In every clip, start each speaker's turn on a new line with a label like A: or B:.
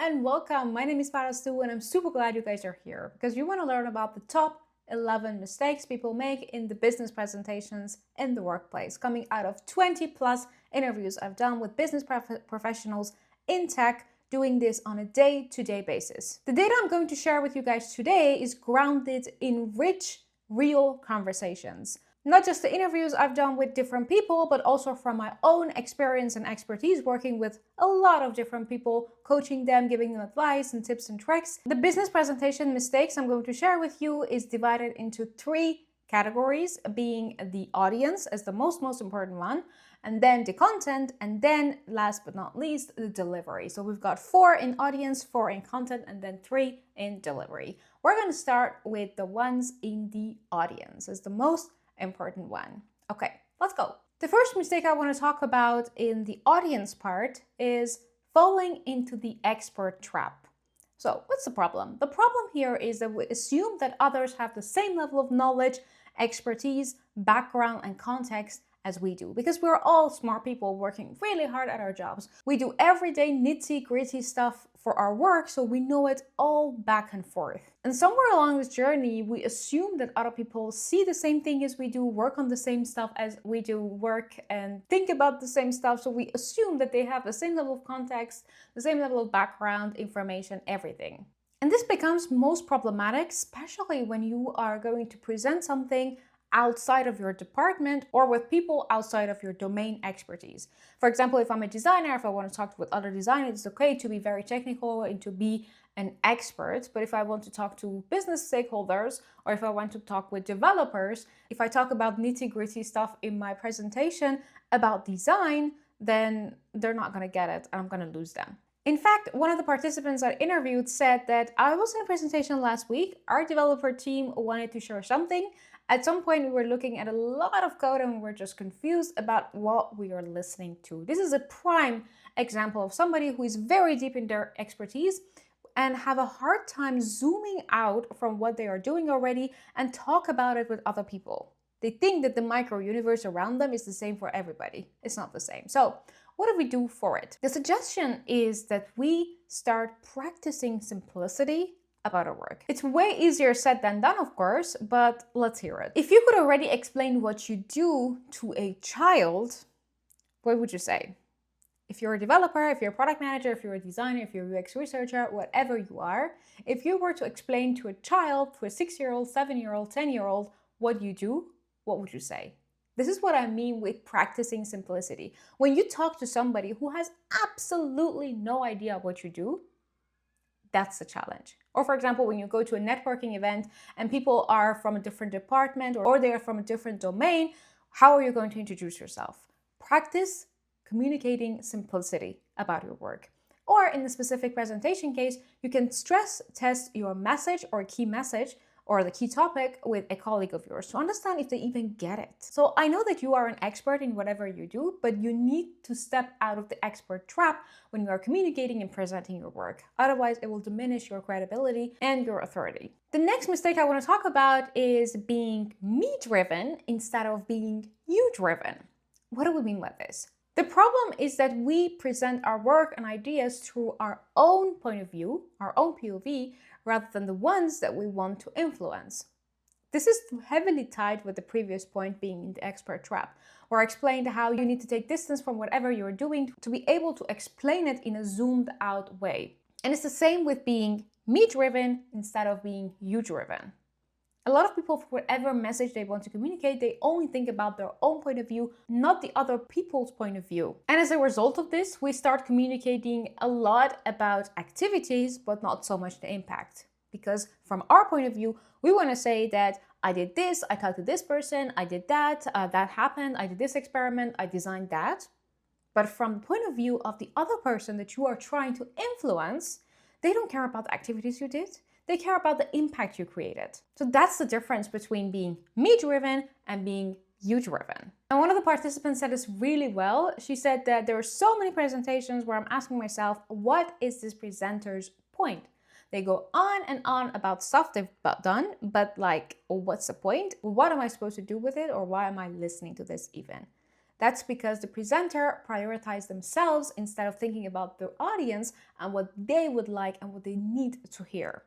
A: and welcome. My name is Parastu and I'm super glad you guys are here because you want to learn about the top 11 mistakes people make in the business presentations in the workplace, coming out of 20 plus interviews I've done with business professionals in tech, doing this on a day-to-day basis. The data I'm going to share with you guys today is grounded in rich, real conversations. Not just the interviews I've done with different people, but also from my own experience and expertise working with a lot of different people, coaching them, giving them advice and tips and tricks. The business presentation mistakes I'm going to share with you is divided into 3 categories, being the audience as the most important one, and then the content, and then last but not least, the delivery. So we've got 4 in audience, 4 in content, and then 3 in delivery. We're going to start with the ones in the audience as the most important one. Okay, let's go. The first mistake I want to talk about in the audience part is falling into the expert trap. So what's the problem? The problem here is that we assume that others have the same level of knowledge, expertise, background, and context as we do, because we're all smart people working really hard at our jobs. We do everyday nitty-gritty stuff for our work, so we know it all back and forth. And somewhere along this journey, we assume that other people see the same thing as we do, work on the same stuff as we do, work and think about the same stuff. So we assume that they have the same level of context, the same level of background, information, everything. And this becomes most problematic, especially when you are going to present something outside of your department or with people outside of your domain expertise. For example, if I'm a designer, if I want to talk with other designers, it's okay to be very technical and to be an expert. But if I want to talk to business stakeholders or if I want to talk with developers, if I talk about nitty-gritty stuff in my presentation about design, then they're not going to get it and I'm going to lose them. In fact, one of the participants I interviewed said that I was in a presentation last week. Our developer team wanted to share something. At some point, we were looking at a lot of code and we were just confused about what we are listening to. This is a prime example of somebody who is very deep in their expertise and have a hard time zooming out from what they are doing already and talk about it with other people. They think that the micro universe around them is the same for everybody. It's not the same. So what do we do for it? The suggestion is that we start practicing simplicity about our work. It's way easier said than done, of course, but let's hear it. If you could already explain what you do to a child, what would you say? If you're a developer, if you're a product manager, if you're a designer, if you're a UX researcher, whatever you are, if you were to explain to a child, to a 6-year-old, 7-year-old, 10-year-old, what you do, what would you say? This is what I mean with practicing simplicity. When you talk to somebody who has absolutely no idea what you do, that's the challenge. Or for example, when you go to a networking event and people are from a different department or they are from a different domain, how are you going to introduce yourself? Practice communicating simplicity about your work. Or in the specific presentation case, you can stress test your message or key message or the key topic with a colleague of yours to understand if they even get it. So I know that you are an expert in whatever you do, but you need to step out of the expert trap when you are communicating and presenting your work. Otherwise, it will diminish your credibility and your authority. The next mistake I want to talk about is being me-driven instead of being you-driven. What do we mean by this? The problem is that we present our work and ideas through our own point of view, our own POV, rather than the ones that we want to influence. This is heavily tied with the previous point being in the expert trap, where I explained how you need to take distance from whatever you're doing to be able to explain it in a zoomed out way. And it's the same with being me-driven instead of being you-driven. A lot of people, for whatever message they want to communicate, they only think about their own point of view, not the other people's point of view. And as a result of this, we start communicating a lot about activities, but not so much the impact. Because from our point of view, we want to say that I did this, I talked to this person, I did that, that happened, I did this experiment, I designed that. But from the point of view of the other person that you are trying to influence, they don't care about the activities you did. They care about the impact you created. So that's the difference between being me-driven and being you-driven. And one of the participants said this really well. She said that there are so many presentations where I'm asking myself, what is this presenter's point? They go on and on about stuff they've done, but like, what's the point? What am I supposed to do with it? Or why am I listening to this even? That's because the presenter prioritized themselves instead of thinking about the audience and what they would like and what they need to hear.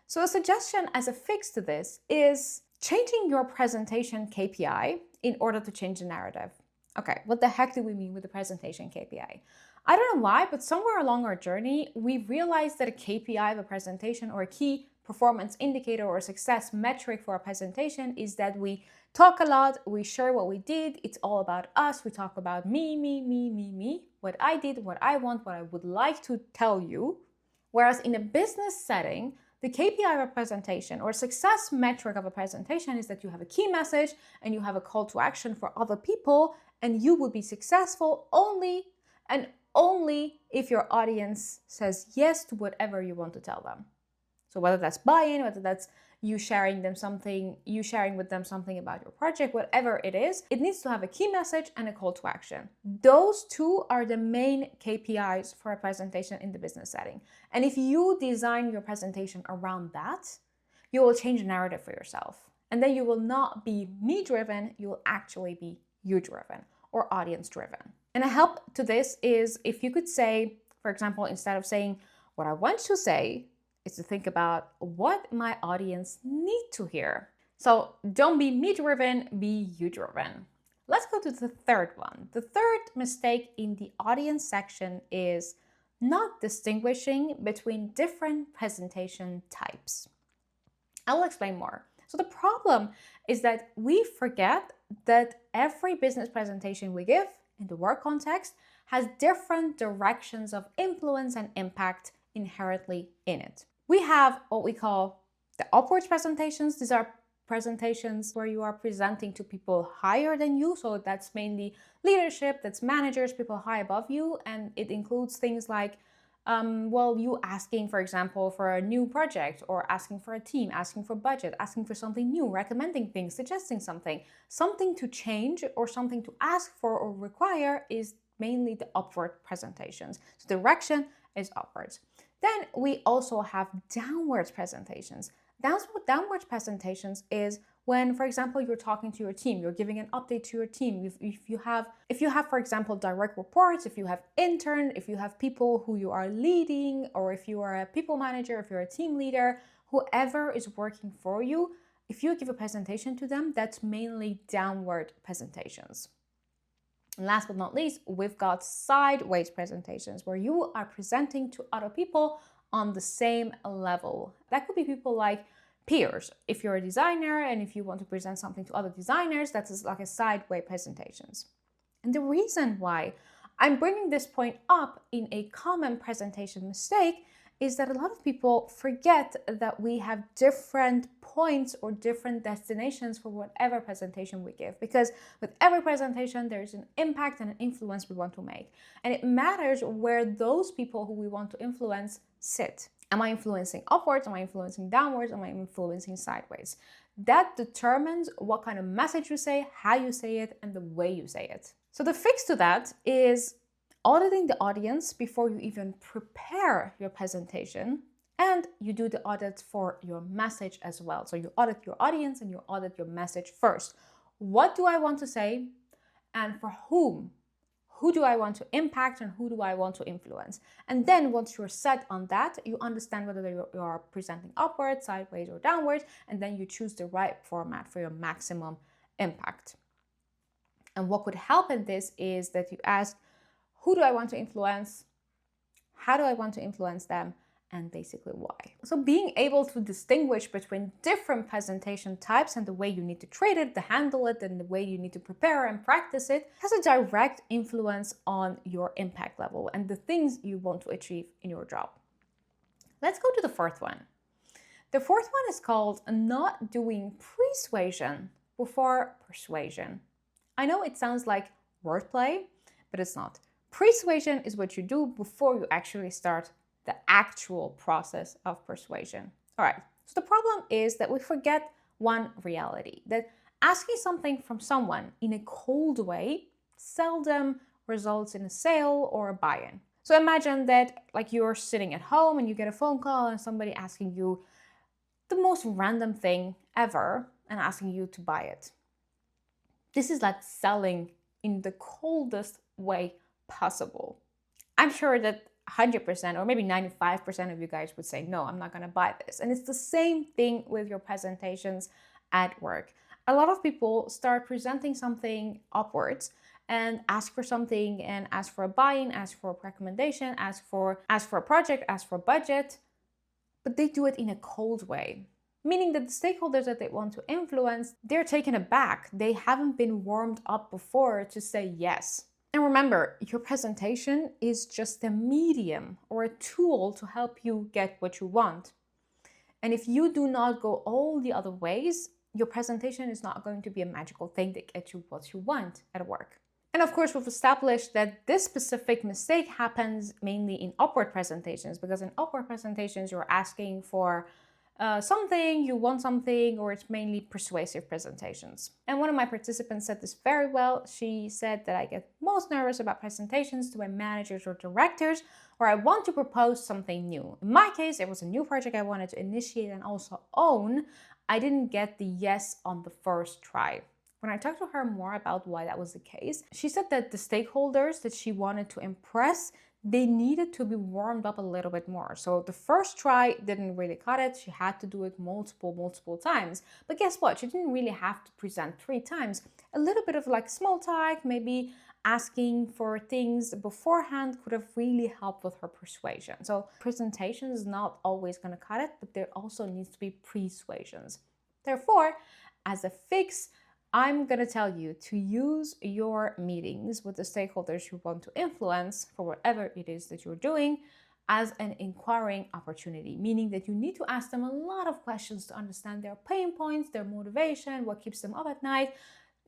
A: So a suggestion as a fix to this is changing your presentation KPI in order to change the narrative. Okay, what the heck do we mean with the presentation KPI? I don't know why, but somewhere along our journey, we realized that a KPI of a presentation or a key performance indicator or success metric for a presentation is that we talk a lot, we share what we did, it's all about us, we talk about me, what I did, what I want, what I would like to tell you. Whereas in a business setting, the KPI of a presentation or success metric of a presentation is that you have a key message and you have a call to action for other people, and you will be successful only and only if your audience says yes to whatever you want to tell them. So whether that's buy-in, whether that's you sharing with them something about your project, whatever it is, it needs to have a key message and a call to action. Those two are the main KPIs for a presentation in the business setting. And if you design your presentation around that, you will change the narrative for yourself. And then you will not be me-driven, you will actually be you-driven or audience-driven. And a help to this is if you could say, for example, instead of saying what I want to say, is to think about what my audience need to hear. So don't be me-driven, be you-driven. Let's go to the third one. The third mistake in the audience section is not distinguishing between different presentation types. I will explain more. So the problem is that we forget that every business presentation we give in the work context has different directions of influence and impact inherently in it. We have what we call the upwards presentations. These are presentations where you are presenting to people higher than you. So that's mainly leadership, that's managers, people high above you. And it includes things like, you asking, for example, for a new project or asking for a team, asking for budget, asking for something new, recommending things, suggesting something to change or something to ask for or require is mainly the upward presentations. So direction is upwards. Then we also have downwards presentations. Downwards presentations is when, for example, you're talking to your team, you're giving an update to your team. If you have, for example, direct reports, if you have intern, if you have people who you are leading, or if you are a people manager, if you're a team leader, whoever is working for you, if you give a presentation to them, that's mainly downward presentations. And last but not least, we've got sideways presentations where you are presenting to other people on the same level. That could be people like peers. If you're a designer and if you want to present something to other designers, that's like a sideways presentations. And the reason why I'm bringing this point up in a common presentation mistake is that a lot of people forget that we have different points or different destinations for whatever presentation we give. Because with every presentation, there's an impact and an influence we want to make. And it matters where those people who we want to influence sit. Am I influencing upwards? Am I influencing downwards? Am I influencing sideways? That determines what kind of message you say, how you say it, and the way you say it. So the fix to that is auditing the audience before you even prepare your presentation, and you do the audit for your message as well. So you audit your audience and you audit your message first. What do I want to say and for whom? Who do I want to impact and who do I want to influence? And then once you're set on that, you understand whether you are presenting upwards, sideways, or downwards, and then you choose the right format for your maximum impact. And what could help in this is that you ask, who do I want to influence? How do I want to influence them? And basically why. So being able to distinguish between different presentation types and the way you need to treat it, to handle it, and the way you need to prepare and practice it has a direct influence on your impact level and the things you want to achieve in your job. Let's go to the fourth one. The fourth one is called not doing persuasion before persuasion. I know it sounds like wordplay, but it's not. Persuasion is what you do before you actually start the actual process of persuasion. All right, so the problem is that we forget one reality, that asking something from someone in a cold way seldom results in a sale or a buy-in. So imagine that like you're sitting at home and you get a phone call and somebody asking you the most random thing ever and asking you to buy it. This is like selling in the coldest way possible. I'm sure that 100% or maybe 95% of you guys would say, no, I'm not going to buy this. And it's the same thing with your presentations at work. A lot of people start presenting something upwards and ask for something and ask for a buy-in, ask for a recommendation, ask for a project, ask for budget, but they do it in a cold way. Meaning that the stakeholders that they want to influence, they're taken aback. They haven't been warmed up before to say yes. And remember, your presentation is just a medium or a tool to help you get what you want. And if you do not go all the other ways, your presentation is not going to be a magical thing that gets you what you want at work. And of course, we've established that this specific mistake happens mainly in upward presentations, because in upward presentations, you're asking for something, you want something, or it's mainly persuasive presentations. And one of my participants said this very well. She said that I get most nervous about presentations to my managers or directors, or I want to propose something new. In my case, it was a new project I wanted to initiate and also own. I didn't get the yes on the first try. When I talked to her more about why that was the case, she said that the stakeholders that she wanted to impress, they needed to be warmed up a little bit more. So the first try didn't really cut it. She had to do it multiple times. But guess what? She didn't really have to present 3 times. A little bit of like small talk, maybe asking for things beforehand could have really helped with her persuasion. So presentation is not always going to cut it, but there also needs to be persuasions. Therefore, as a fix, I'm going to tell you to use your meetings with the stakeholders you want to influence for whatever it is that you're doing as an inquiring opportunity, meaning that you need to ask them a lot of questions to understand their pain points, their motivation, what keeps them up at night,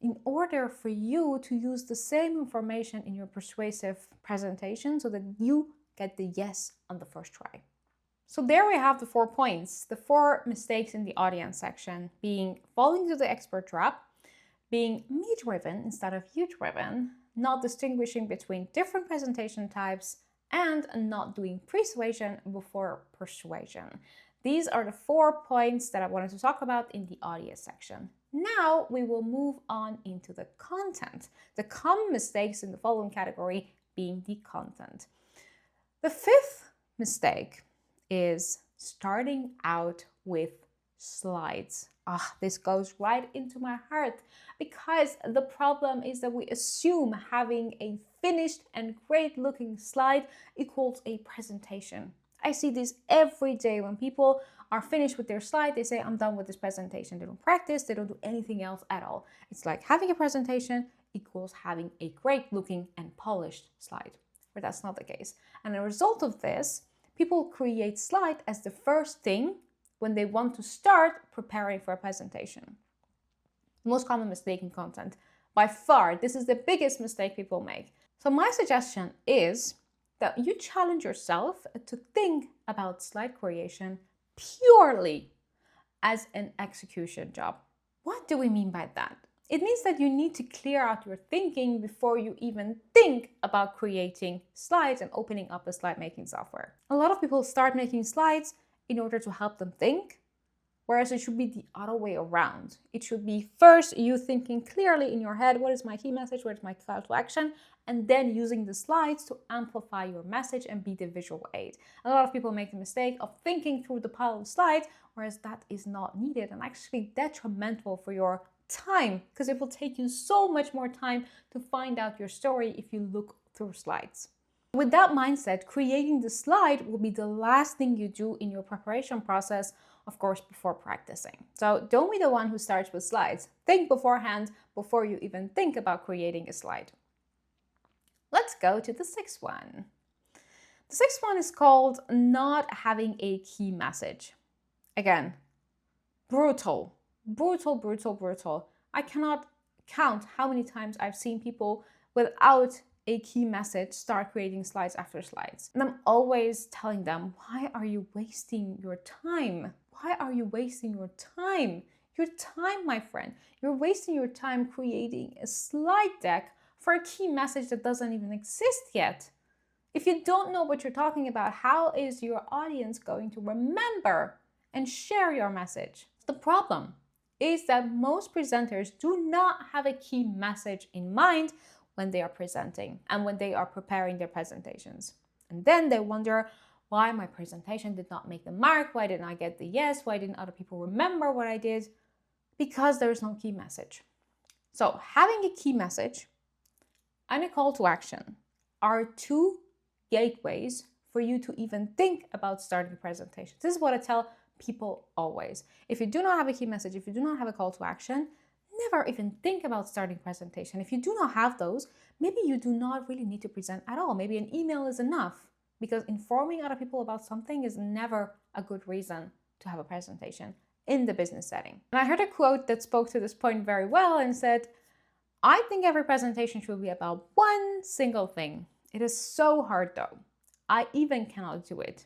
A: in order for you to use the same information in your persuasive presentation so that you get the yes on the first try. So there we have the 4 points, the 4 mistakes in the audience section, being falling into the expert trap, being me-driven instead of you-driven, not distinguishing between different presentation types, and not doing pre-suasion before persuasion. These are the 4 points that I wanted to talk about in the audience section. Now we will move on into the content. The common mistakes in the following category being the content. The 5th mistake is starting out with slides. This goes right into my heart, because the problem is that we assume having a finished and great looking slide equals a presentation. I see this every day when people are finished with their slide, they say, I'm done with this presentation. They don't practice, they don't do anything else at all. It's like having a presentation equals having a great looking and polished slide, but that's not the case. And as a result of this, people create slide as the first thing when they want to start preparing for a presentation. Most common mistake in content. By far, this is the biggest mistake people make. So my suggestion is that you challenge yourself to think about slide creation purely as an execution job. What do we mean by that? It means that you need to clear out your thinking before you even think about creating slides and opening up a slide making software. A lot of people start making slides in order to help them think, whereas it should be the other way around. It should be first you thinking clearly in your head, what is my key message, what is my call to action, and then using the slides to amplify your message and be the visual aid. A lot of people make the mistake of thinking through the pile of slides, whereas that is not needed and actually detrimental for your time, because it will take you so much more time to find out your story if you look through slides. With that mindset, creating the slide will be the last thing you do in your preparation process, of course, before practicing. So don't be the one who starts with slides. Think beforehand before you even think about creating a slide. Let's go to the 6th one. The 6th one is called not having a key message. Again, brutal. I cannot count how many times I've seen people without a key message start creating slides after slides. And I'm always telling them, why are you wasting your time? Why are you wasting your time? Your time, my friend. You're wasting your time creating a slide deck for a key message that doesn't even exist yet. If you don't know what you're talking about, how is your audience going to remember and share your message? The problem is that most presenters do not have a key message in mind when they are presenting and when they are preparing their presentations. And then they wonder why my presentation did not make the mark, why didn't I get the yes, why didn't other people remember what I did? Because there is no key message. So having a key message and a call to action are two gateways for you to even think about starting presentations. This is what I tell people always. If you do not have a key message, if you do not have a call to action, never even think about starting presentation. If you do not have those, maybe you do not really need to present at all. Maybe an email is enough, because informing other people about something is never a good reason to have a presentation in the business setting. And I heard a quote that spoke to this point very well and said, I think every presentation should be about one single thing. It is so hard though. I even cannot do it.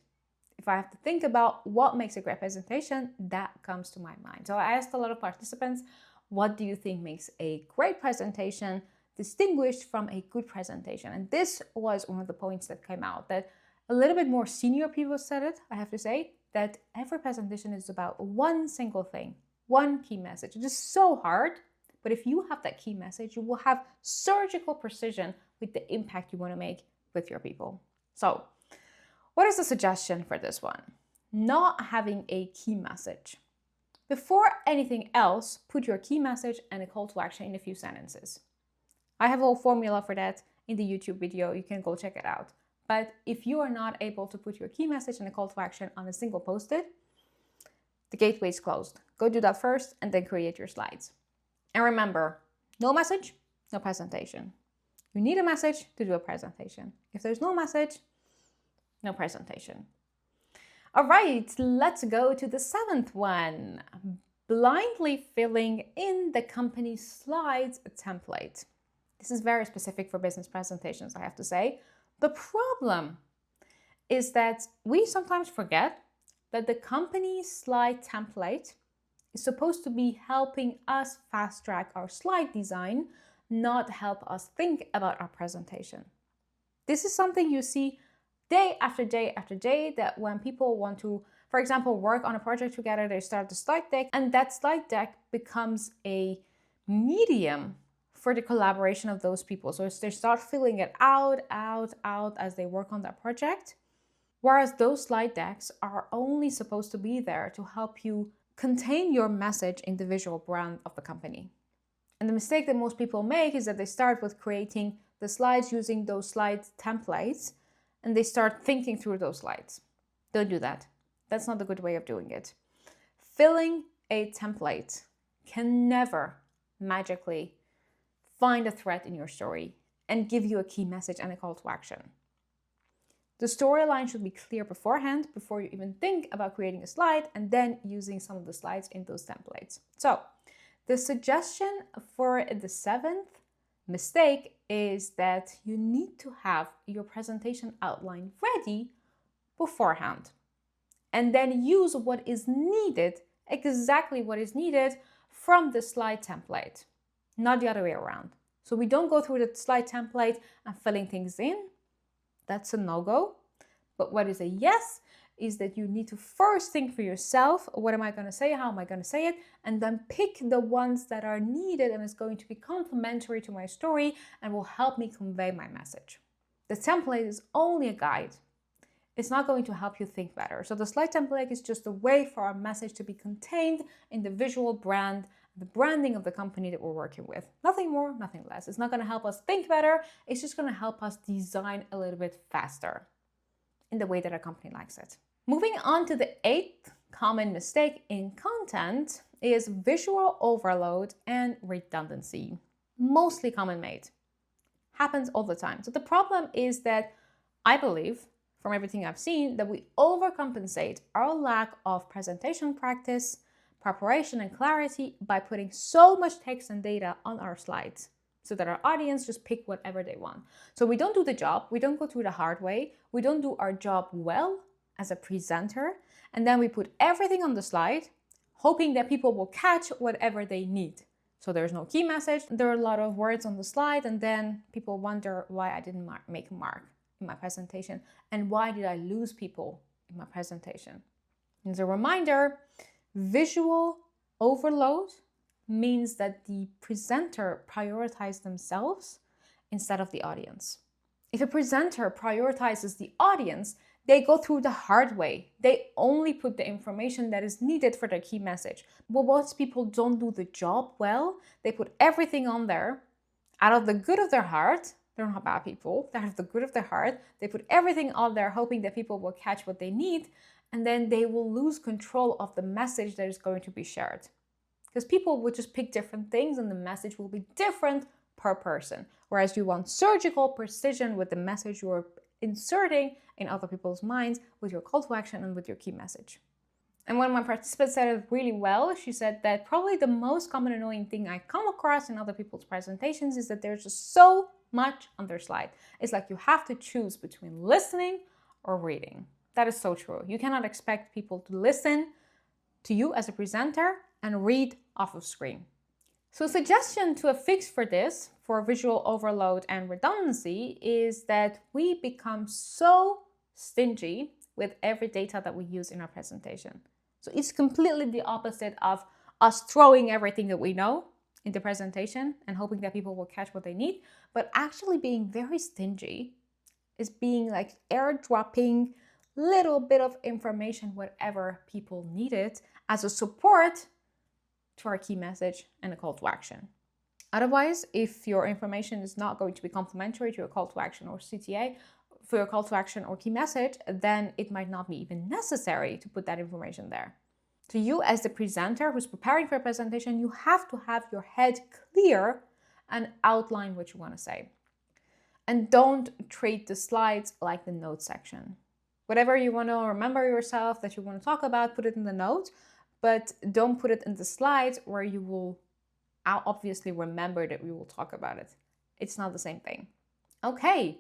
A: If I have to think about what makes a great presentation, that comes to my mind. So I asked a lot of participants, what do you think makes a great presentation distinguished from a good presentation? And this was one of the points that came out, that a little bit more senior people said it, I have to say, that every presentation is about one single thing, one key message. It is so hard, but if you have that key message, you will have surgical precision with the impact you want to make with your people. So, what is the suggestion for this one? Not having a key message. Before anything else, put your key message and a call to action in a few sentences. I have a whole formula for that in the YouTube video. You can go check it out. But if you are not able to put your key message and a call to action on a single post-it, the gateway is closed. Go do that first and then create your slides. And remember, no message, no presentation. You need a message to do a presentation. If there's no message, no presentation. All right, let's go to the 7th one. Blindly filling in the company slides template. This is very specific for business presentations, I have to say. The problem is that we sometimes forget that the company slide template is supposed to be helping us fast track our slide design, not help us think about our presentation. This is something you see day after day after day, that when people want to, for example, work on a project together, they start the slide deck, and that slide deck becomes a medium for the collaboration of those people. So they start filling it out as they work on that project. Whereas those slide decks are only supposed to be there to help you contain your message in the visual brand of the company. And the mistake that most people make is that they start with creating the slides using those slide templates, and they start thinking through those slides. Don't do that. That's not a good way of doing it. Filling a template can never magically find a thread in your story and give you a key message and a call to action. The storyline should be clear beforehand, before you even think about creating a slide and then using some of the slides in those templates. So the suggestion for the 7th mistake is that you need to have your presentation outline ready beforehand, and then use what is needed, exactly what is needed from the slide template, not the other way around. So we don't go through the slide template and filling things in. That's a no-go. But what is a yes is that you need to first think for yourself, what am I going to say, how am I going to say it, and then pick the ones that are needed and is going to be complementary to my story and will help me convey my message. The template is only a guide. It's not going to help you think better. So the slide template is just a way for our message to be contained in the visual brand, the branding of the company that we're working with. Nothing more, nothing less. It's not going to help us think better. It's just going to help us design a little bit faster in the way that our company likes it. Moving on to the 8th common mistake in content is visual overload and redundancy. Mostly common made. Happens all the time. So the problem is that I believe, from everything I've seen, that we overcompensate our lack of presentation practice, preparation, and clarity by putting so much text and data on our slides so that our audience just pick whatever they want. So we don't do the job, we don't go through the hard way, we don't do our job well as a presenter, and then we put everything on the slide, hoping that people will catch whatever they need. So there's no key message, there are a lot of words on the slide, and then people wonder why I didn't make a mark in my presentation, and why did I lose people in my presentation. As a reminder, visual overload means that the presenter prioritizes themselves instead of the audience. If a presenter prioritizes the audience, they go through the hard way. They only put the information that is needed for their key message. But once people don't do the job well, they put everything on there out of the good of their heart. They're not bad people. They have the good of their heart. They put everything on there hoping that people will catch what they need, and then they will lose control of the message that is going to be shared. Because people will just pick different things and the message will be different per person. Whereas you want surgical precision with the message you're inserting in other people's minds with your call to action and with your key message. And one of my participants said it really well. She said that probably the most common annoying thing I come across in other people's presentations is that there's just so much on their slide. It's like you have to choose between listening or reading. That is so true. You cannot expect people to listen to you as a presenter and read off of screen. So a suggestion to a fix for this, for visual overload and redundancy, is that we become so stingy with every data that we use in our presentation. So it's completely the opposite of us throwing everything that we know in the presentation and hoping that people will catch what they need, but actually being very stingy is being like airdropping little bit of information, whatever people need it, as a support to our key message and a call to action. Otherwise, if your information is not going to be complementary to your call to action or CTA, for your call to action or key message, then it might not be even necessary to put that information there. So you as the presenter who's preparing for a presentation, you have to have your head clear and outline what you want to say. And don't treat the slides like the notes section. Whatever you want to remember yourself that you want to talk about, put it in the notes, but don't put it in the slides where you will obviously remember that we will talk about it. It's not the same thing. Okay,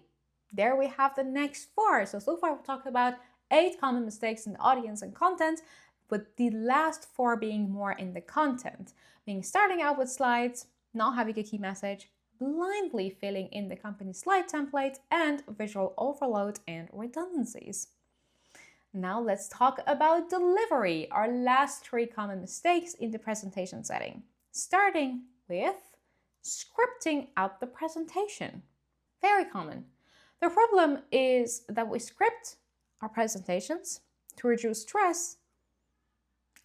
A: there we have the next 4. So far we've talked about 8 common mistakes in the audience and content, but the last 4 being more in the content, being starting out with slides, not having a key message, blindly filling in the company slide template, and visual overload and redundancies. Now let's talk about delivery, our last 3 common mistakes in the presentation setting. Starting with scripting out the presentation. Very common. The problem is that we script our presentations to reduce stress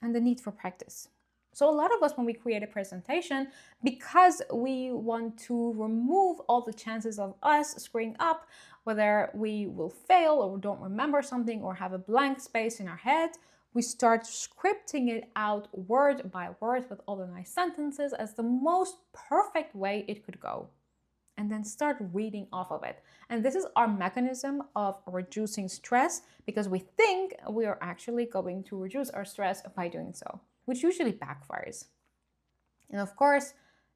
A: and the need for practice. So a lot of us, when we create a presentation, because we want to remove all the chances of us screwing up, whether we will fail or don't remember something or have a blank space in our head, we start scripting it out word by word with all the nice sentences as the most perfect way it could go. And then start reading off of it. And this is our mechanism of reducing stress, because we think we are actually going to reduce our stress by doing so, which usually backfires. And of course,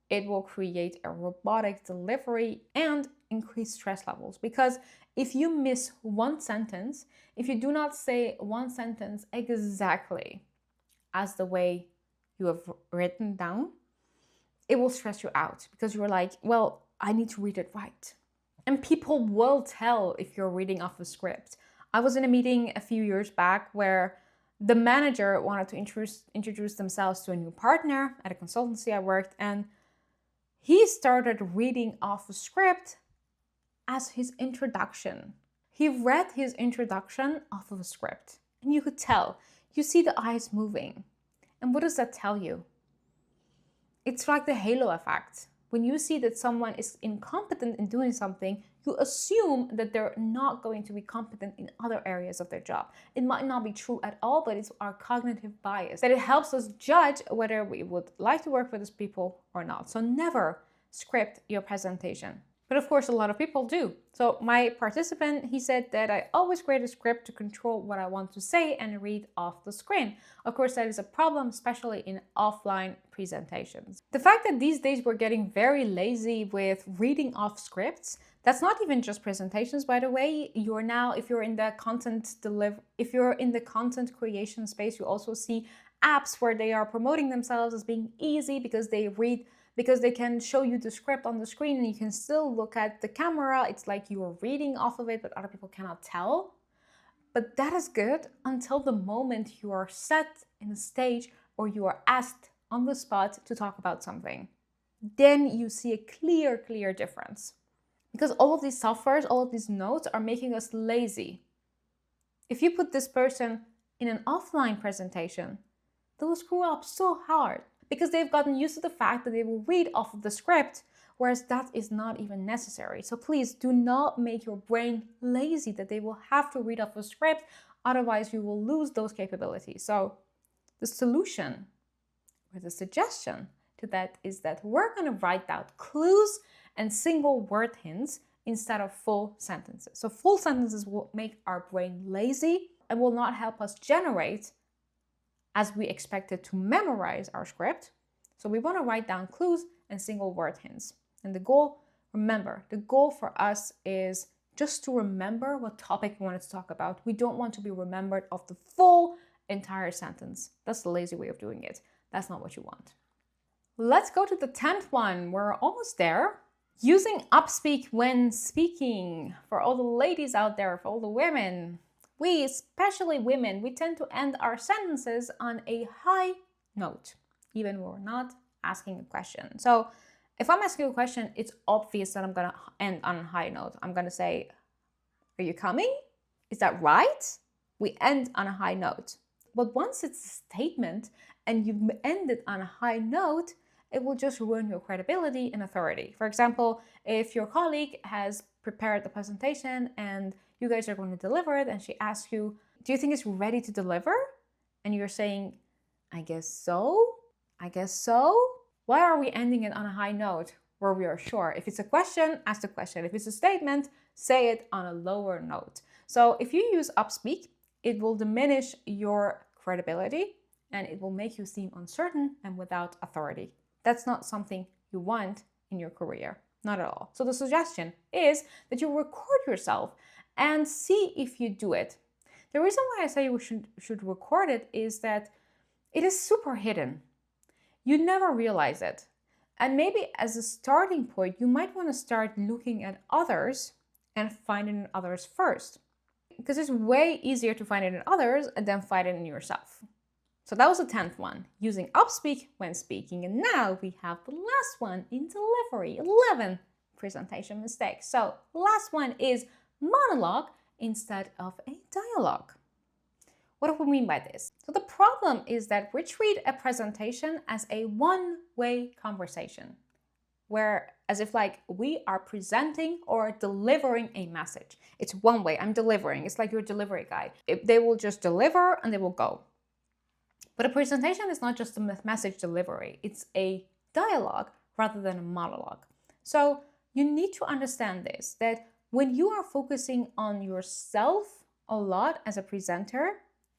A: it will create a robotic delivery and increase stress levels, because if you miss one sentence, if you do not say one sentence exactly as the way you have written down, it will stress you out, because you're like, well, I need to read it right. And people will tell if you're reading off a script. I was in a meeting a few years back where the manager wanted to introduce themselves to a new partner at a consultancy I worked, and he started reading off a script as his introduction. He read his introduction off of a script, and you could tell. You see the eyes moving. And what does that tell you? It's like the halo effect. When you see that someone is incompetent in doing something, you assume that they're not going to be competent in other areas of their job. It might not be true at all, but it's our cognitive bias that it helps us judge whether we would like to work with these people or not. So never script your presentation. But of course, a lot of people do. So my participant, he said that I always create a script to control what I want to say and read off the screen. Of course, that is a problem, especially in offline presentations. The fact that these days we're getting very lazy with reading off scripts, that's not even just presentations, by the way. You're now, if you're in the content creation space, you also see apps where they are promoting themselves as being easy because they can show you the script on the screen and you can still look at the camera. It's like you are reading off of it, but other people cannot tell. But that is good until the moment you are set in a stage or you are asked on the spot to talk about something. Then you see a clear difference. Because all of these softwares, all of these notes are making us lazy. If you put this person in an offline presentation, they will screw up so hard because they've gotten used to the fact that they will read off of the script, whereas that is not even necessary. So please do not make your brain lazy that they will have to read off a script, otherwise you will lose those capabilities. So the solution or the suggestion to that is that we're going to write down clues and single word hints instead of full sentences. So full sentences will make our brain lazy and will not help us generate as we expected to memorize our script. So we want to write down clues and single word hints. And the goal, remember, the goal for us is just to remember what topic we wanted to talk about. We don't want to be remembered of the full entire sentence. That's the lazy way of doing it. That's not what you want. Let's go to the 10th one. We're almost there. Using upspeak when speaking. For all the ladies out there, for all the women, we, especially women, we tend to end our sentences on a high note, even when we're not asking a question. So if I'm asking a question, it's obvious that I'm going to end on a high note. I'm going to say, are you coming? Is that right? We end on a high note. But once it's a statement and you've ended on a high note, it will just ruin your credibility and authority. For example, if your colleague has prepared the presentation and you guys are going to deliver it and she asks you, do you think it's ready to deliver? And you're saying, I guess so. I guess so. Why are we ending it on a high note where we are sure? If it's a question, ask the question. If it's a statement, say it on a lower note. So if you use upspeak, it will diminish your credibility and it will make you seem uncertain and without authority. That's not something you want in your career, not at all. So the suggestion is that you record yourself and see if you do it. The reason why I say you should record it is that it is super hidden. You never realize it. And maybe as a starting point, you might want to start looking at others and finding others first. Because it's way easier to find it in others than find it in yourself. So that was the 10th one, using upspeak when speaking. And now we have the last one in delivery, 11 presentation mistakes. So last one is monologue instead of a dialogue. What do we mean by this? So the problem is that we treat a presentation as a one-way conversation, where as if like we are presenting or delivering a message. It's one way, I'm delivering. It's like your delivery guy. They will just deliver and they will go. But a presentation is not just a message delivery. It's a dialogue rather than a monologue. So you need to understand this, that when you are focusing on yourself a lot as a presenter,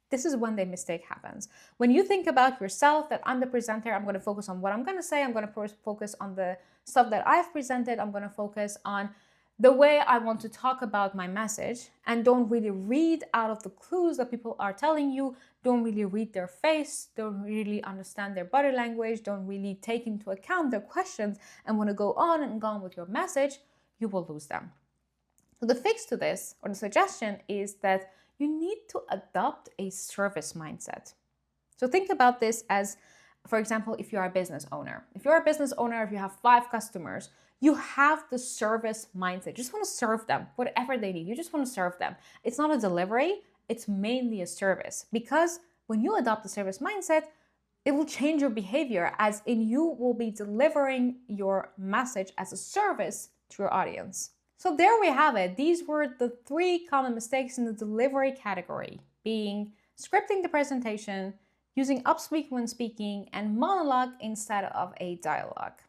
A: this is when the mistake happens. When you think about yourself, that I'm the presenter, I'm going to focus on what I'm going to say, I'm going to focus on the stuff that I've presented, I'm going to focus on the way I want to talk about my message, and don't really read out of the clues that people are telling you, don't really read their face, don't really understand their body language, don't really take into account their questions, and want to go on and go on with your message, you will lose them. So the fix to this, or the suggestion, is that you need to adopt a service mindset. So think about this as, for example, if you are a business owner. If you're a business owner, if you have 5 customers, you have the service mindset. You just want to serve them, whatever they need. You just want to serve them. It's not a delivery, it's mainly a service. Because when you adopt the service mindset, it will change your behavior, as in you will be delivering your message as a service to your audience. So there we have it. These were the 3 common mistakes in the delivery category, being scripting the presentation, using upspeak when speaking, and monologue instead of a dialogue.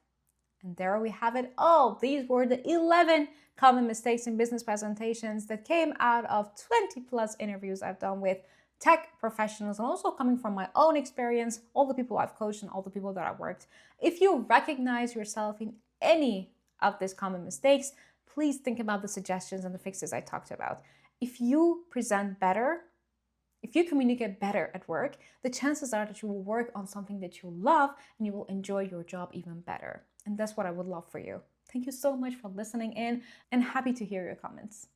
A: And there we have it all. These were the 11 common mistakes in business presentations that came out of 20 plus interviews I've done with tech professionals, and also coming from my own experience, all the people I've coached and all the people that I've worked. If you recognize yourself in any of these common mistakes, please think about the suggestions and the fixes I talked about. If you present better, if you communicate better at work, the chances are that you will work on something that you love and you will enjoy your job even better. And that's what I would love for you. Thank you so much for listening in, and happy to hear your comments.